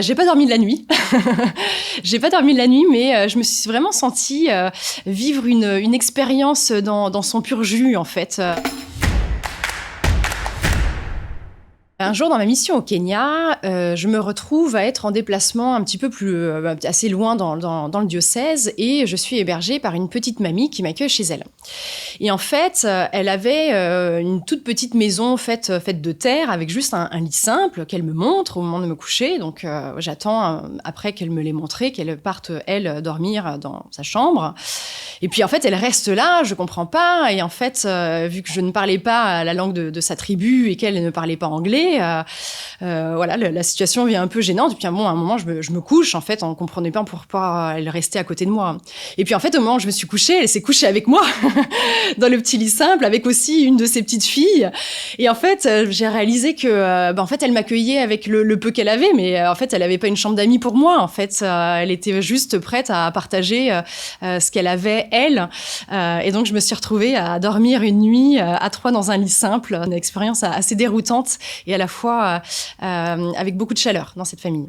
J'ai pas dormi de la nuit. J'ai pas dormi de la nuit, mais je me suis vraiment sentie vivre une expérience dans son pur jus, en fait. Un jour, dans ma mission au Kenya, je me retrouve à être en déplacement un petit peu plus, assez loin dans le diocèse, et je suis hébergée par une petite mamie qui m'accueille chez elle. Et en fait, elle avait une toute petite maison faite de terre, avec juste un lit simple qu'elle me montre au moment de me coucher. Donc, j'attends après qu'elle me l'ait montré, qu'elle parte, elle, dormir dans sa chambre. Et puis, en fait, elle reste là, je comprends pas. Et en fait, vu que je ne parlais pas la langue de sa tribu et qu'elle ne parlait pas anglais, voilà, la situation devient un peu gênante. Et puis, à un moment, je me couche. En fait, on ne comprenait pas pourquoi elle restait à côté de moi. Et puis, en fait, au moment où je me suis couchée, elle s'est couchée avec moi dans le petit lit simple, avec aussi une de ses petites filles. Et en fait, j'ai réalisé que, en fait, elle m'accueillait avec le peu qu'elle avait, mais en fait, elle n'avait pas une chambre d'amis pour moi. En fait, elle était juste prête à partager ce qu'elle avait, elle. Et donc, je me suis retrouvée à dormir une nuit à 3 dans un lit simple. Une expérience assez déroutante et à la fois avec beaucoup de chaleur dans cette famille.